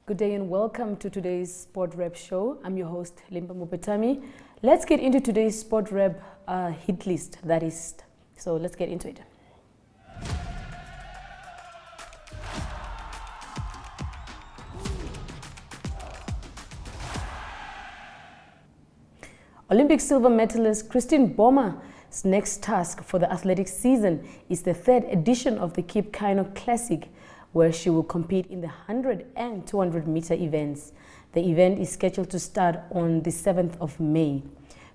Good day and welcome to today's Sport Rep show. I'm your host, Limba Mupetami. Let's get into today's Sport Rep hit list, that is. So let's get into it. Olympic silver medalist Christine Mboma's next task for the athletics season is the third edition of the Kip Keino Classic, where she will compete in the 100 and 200 meter events. The event is scheduled to start on the 7th of May.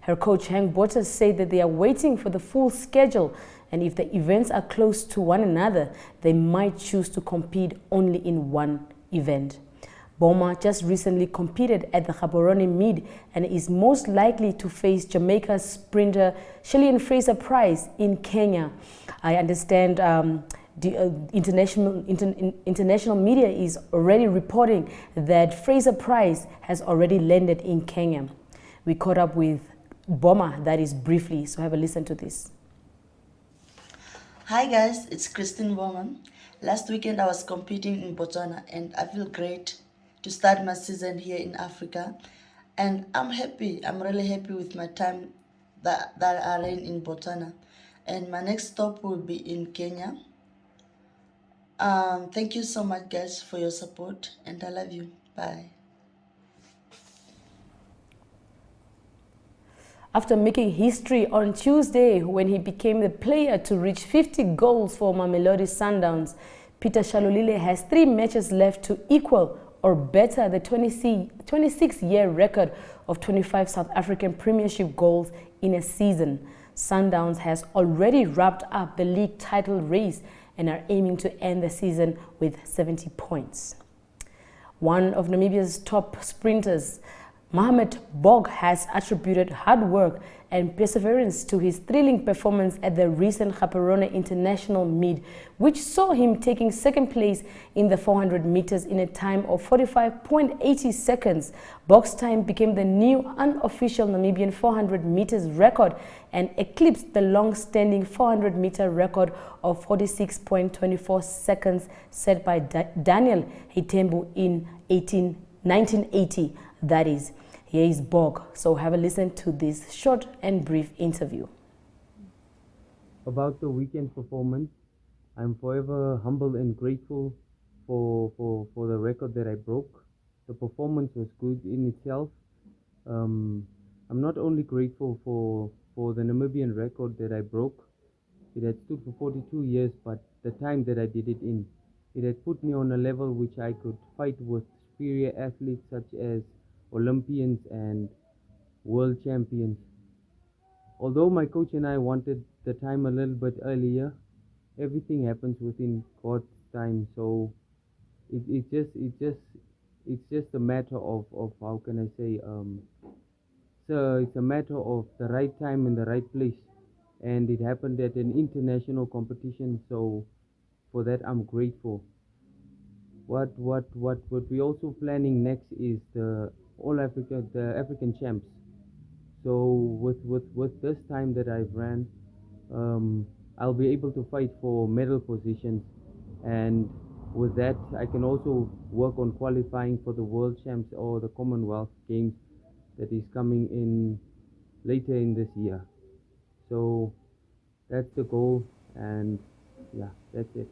Her coach Hank Bottas said that they are waiting for the full schedule, and if the events are close to one another, they might choose to compete only in one event. Mboma just recently competed at the Gaborone Mid and is most likely to face Jamaica's sprinter Shelly-Ann Fraser Pryce in Kenya. I understand the international media is already reporting that Fraser Pryce has already landed in Kenya. We caught up with Mboma, that is briefly, so have a listen to this. Hi guys, it's Christine Mboma. Last weekend I was competing in Botswana and I feel great to start my season here in Africa, and I'm really happy with my time that I ran in Botswana, and my next stop will be in Kenya. Thank you so much guys for your support, and I love you. Bye. After making history on Tuesday when he became the player to reach 50 goals for Mamelodi Sundowns, Peter Shalulile has 3 matches left to equal or better the 26-year record of 25 South African Premiership goals in a season. Sundowns has already wrapped up the league title race and are aiming to end the season with 70 points. One of Namibia's top sprinters, Mohamed Bog, has attributed hard work and perseverance to his thrilling performance at the recent Gaborone International Mid, which saw him taking second place in the 400 meters in a time of 45.80 seconds. Bog's time became the new unofficial Namibian 400 meters record and eclipsed the long-standing 400 meter record of 46.24 seconds set by Daniel Hitembu in 1980, that is. Here is Bog, so have a listen to this short and brief interview. About the weekend performance, I'm forever humble and grateful for the record that I broke. The performance was good in itself. I'm not only grateful for the Namibian record that I broke. It had stood for 42 years, but the time that I did it in, it had put me on a level which I could fight with superior athletes such as Olympians and world champions. Although my coach and I wanted the time a little bit earlier, everything happens within God's time. So it's just a matter of how can I say, so it's a matter of the right time and the right place, and it happened at an international competition. So for that I'm grateful. What we're also planning next is the African champs. So with this time that I've ran, I'll be able to fight for medal positions, and with that I can also work on qualifying for the world champs or the Commonwealth Games that is coming in later in this year. So that's the goal, and yeah, that's it.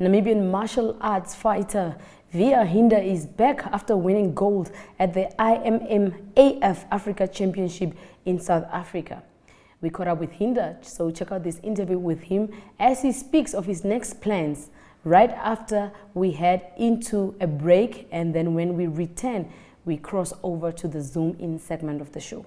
Namibian martial arts fighter Veja Hinda is back after winning gold at the IMMAF Africa Championship in South Africa. We caught up with Hinda, so check out this interview with him as he speaks of his next plans right after we head into a break, and then when we return, we cross over to the Zoom In segment of the show.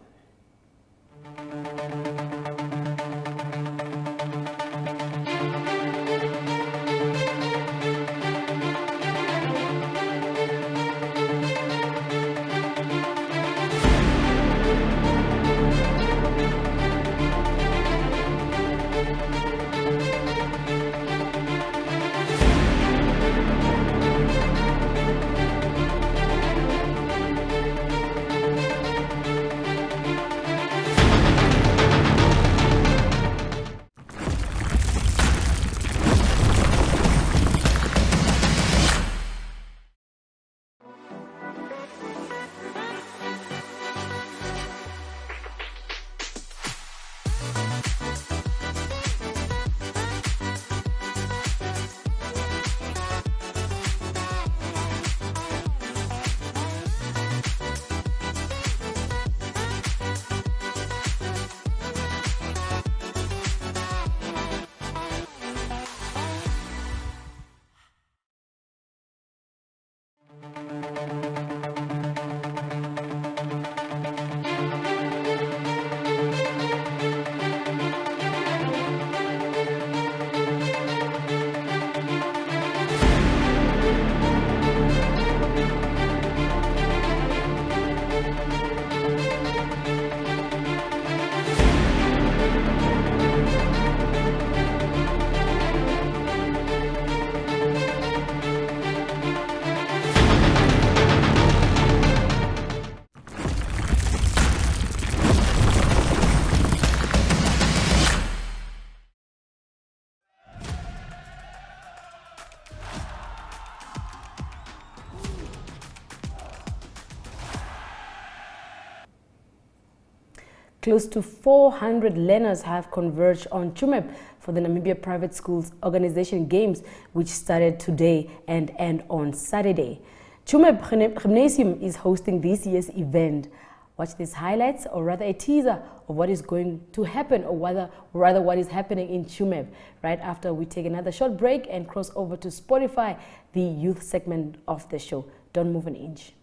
Close to 400 learners have converged on Tsumeb for the Namibia Private Schools Organization Games, which started today and end on Saturday. Tsumeb Gymnasium is hosting this year's event. Watch these highlights, or rather a teaser of what is going to happen, or rather what is happening in Tsumeb, right after we take another short break and cross over to Spotify, the youth segment of the show. Don't move an inch.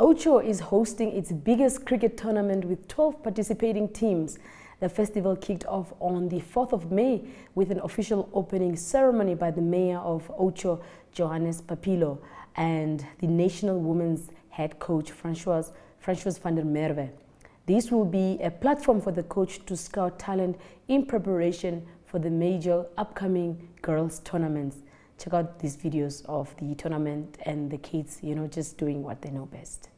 Ocho is hosting its biggest cricket tournament with 12 participating teams. The festival kicked off on the 4th of May with an official opening ceremony by the mayor of Ocho, Johannes Papilo, and the national women's head coach, Francois van der Merwe. This will be a platform for the coach to scout talent in preparation for the major upcoming girls tournaments. Check out these videos of the tournament and the kids, just doing what they know best.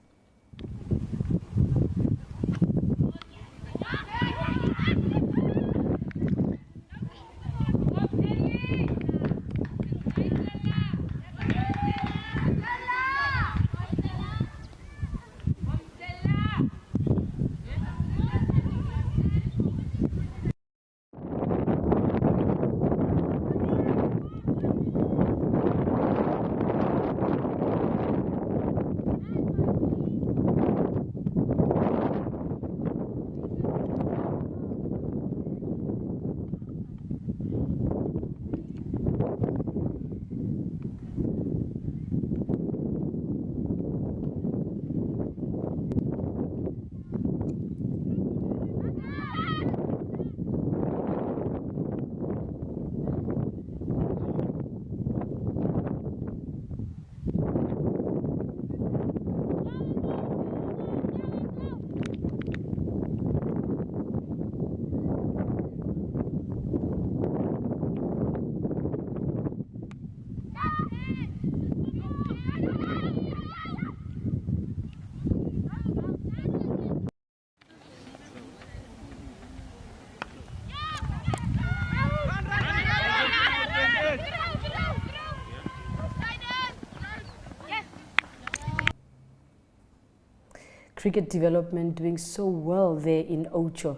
Cricket development doing so well there in Ocho.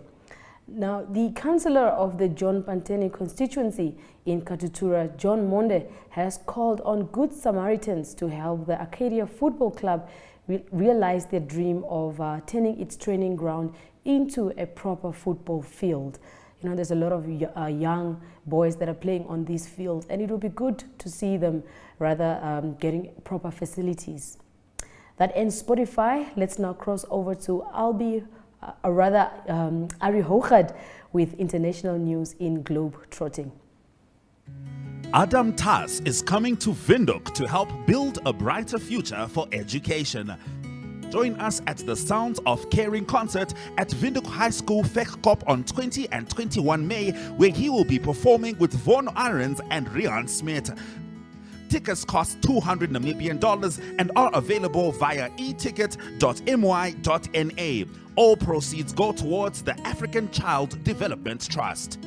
Now, the councillor of the John Pantene constituency in Katutura, John Monde, has called on Good Samaritans to help the Arcadia Football Club realize their dream of turning its training ground into a proper football field. There's a lot of young boys that are playing on these fields, and it would be good to see them getting proper facilities. That ends Spotify. Let's now cross over to Ari Hochad with international news in Globe Trotting. Adam Tas is coming to Windhoek to help build a brighter future for education. Join us at the Sounds of Caring concert at Windhoek High School Vegkop on 20 and 21 May, where he will be performing with Von Arends and Rian Smith. Tickets cost $200 Namibian and are available via eticket.my.na. All proceeds go towards the African Child Development Trust.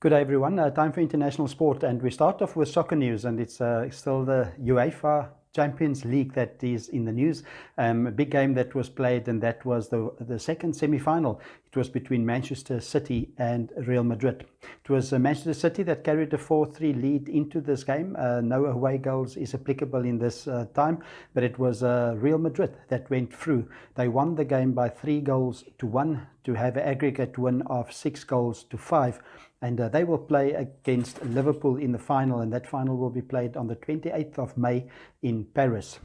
Good day everyone, time for international sport, and we start off with soccer news, and it's still the UEFA Champions League that is in the news. A big game that was played, and that was the second semi-final. It was between Manchester City and Real Madrid. It was Manchester City that carried a 4-3 lead into this game. No away goals is applicable in this time, but it was Real Madrid that went through. They won the game by 3-1 to have an aggregate win of 6-5. And they will play against Liverpool in the final, and that final will be played on the 28th of May in Paris.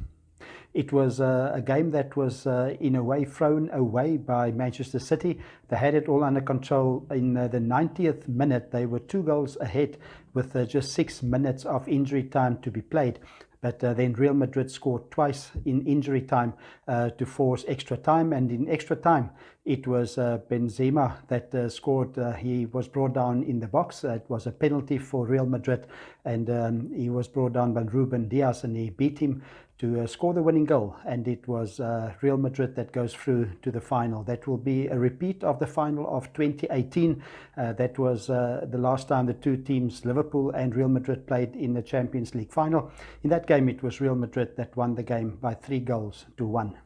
It was a game that was in a way thrown away by Manchester City. They had it all under control. In the 90th minute, they were 2 goals ahead with just 6 minutes of injury time to be played. But then Real Madrid scored twice in injury time to force extra time. And in extra time, it was Benzema that scored. He was brought down in the box. It was a penalty for Real Madrid. And he was brought down by Ruben Dias, and he beat him to score the winning goal. And it was Real Madrid that goes through to the final. That will be a repeat of the final of 2018. That was the last time the two teams, Liverpool and Real Madrid, played in the Champions League final. In that game, it was Real Madrid that won the game by 3-1.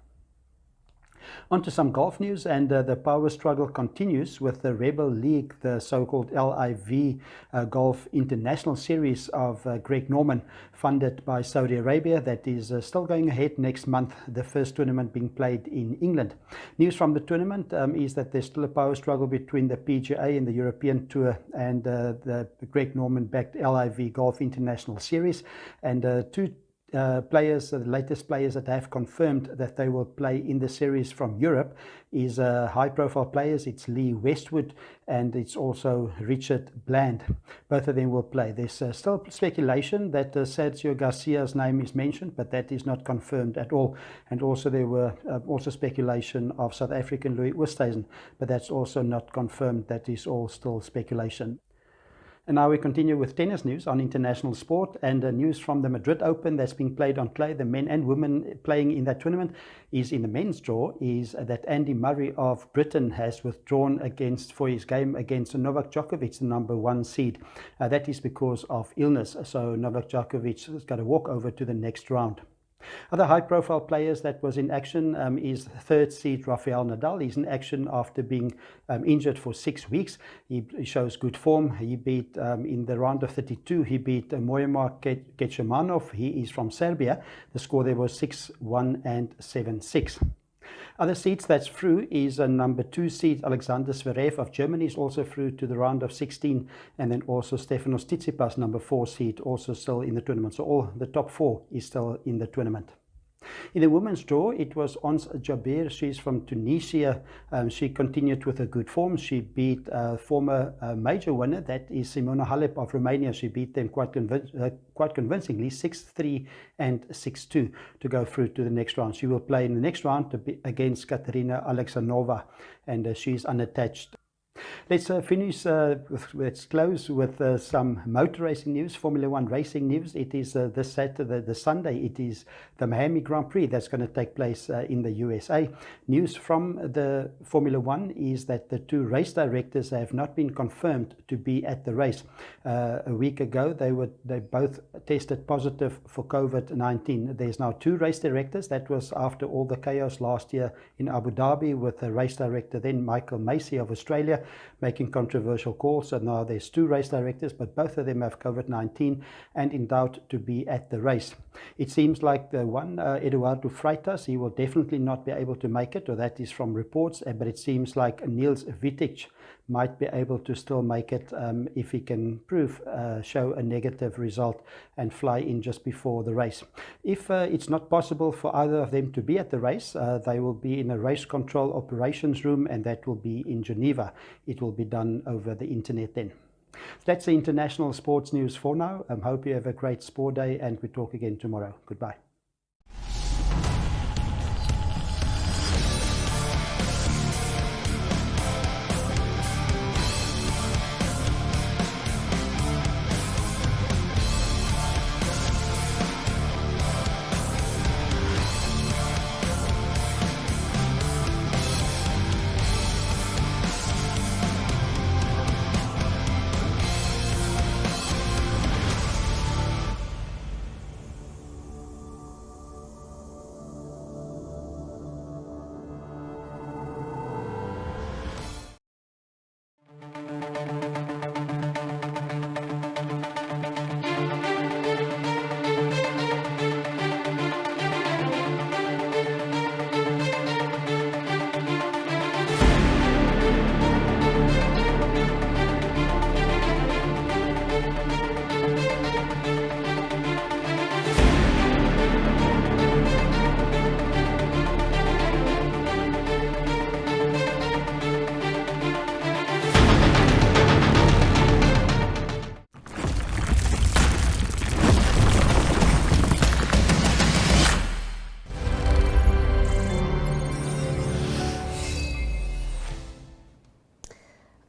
On to some golf news, and the power struggle continues with the Rebel League, the so-called LIV Golf International Series of Greg Norman, funded by Saudi Arabia, that is still going ahead next month, the first tournament being played in England. News from the tournament is that there's still a power struggle between the PGA and the European Tour and the Greg Norman-backed LIV Golf International Series, and two players, the latest players that have confirmed that they will play in the series from Europe is high-profile players. It's Lee Westwood and it's also Richard Bland. Both of them will play. There's still speculation that Sergio Garcia's name is mentioned, but that is not confirmed at all. And also there were also speculation of South African Louis Oosthuizen, but that's also not confirmed. That is all still speculation. And now we continue with tennis news on international sport, and news from the Madrid Open that's being played on clay. The men and women playing in that tournament is in the men's draw is that Andy Murray of Britain has withdrawn for his game against Novak Djokovic, the #1 seed. That is because of illness. So Novak Djokovic has got to walk over to the next round. Other high-profile players that was in action is third seed Rafael Nadal. He's in action after being injured for 6 weeks. He shows good form. He beat, in the round of 32, he beat Mojmir Kecmanov. He is from Serbia. The score there was 6-1 and 7-6. Other seeds that's through is a #2 seed Alexander Zverev of Germany is also through to the round of 16, and then also Stefanos Tsitsipas, #4 seed, also still in the tournament. So all the top 4 is still in the tournament. In the women's draw, it was Ons Jabeur. She's from Tunisia. She continued with a good form. She beat former major winner, that is Simona Halep of Romania. She beat them quite convincingly, 6-3 and 6-2 to go through to the next round. She will play in the next round against Katerina Alexandrova, and she's unattached. Let's finish, let's close with some motor racing news, Formula 1 racing news. It is this Saturday, the Sunday, it is the Miami Grand Prix that's going to take place in the USA. News from the Formula 1 is that the 2 race directors have not been confirmed to be at the race. A week ago, they both tested positive for COVID-19. There's now 2 race directors. That was after all the chaos last year in Abu Dhabi with the race director then Michael Macy of Australia making controversial calls. So now there's 2 race directors, but both of them have COVID-19 and in doubt to be at the race. It seems like the one, Eduardo Freitas, he will definitely not be able to make it, or that is from reports, but it seems like Niels Wittich might be able to still make it if he can show a negative result and fly in just before the race. If it's not possible for either of them to be at the race, they will be in a race control operations room, and that will be in Geneva. It will be done over the internet then. That's the international sports news for now. I hope you have a great sport day, and we talk again tomorrow. Goodbye.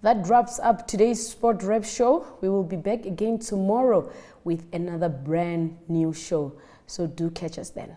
That wraps up today's Sport Rep show. We will be back again tomorrow with another brand new show. So do catch us then.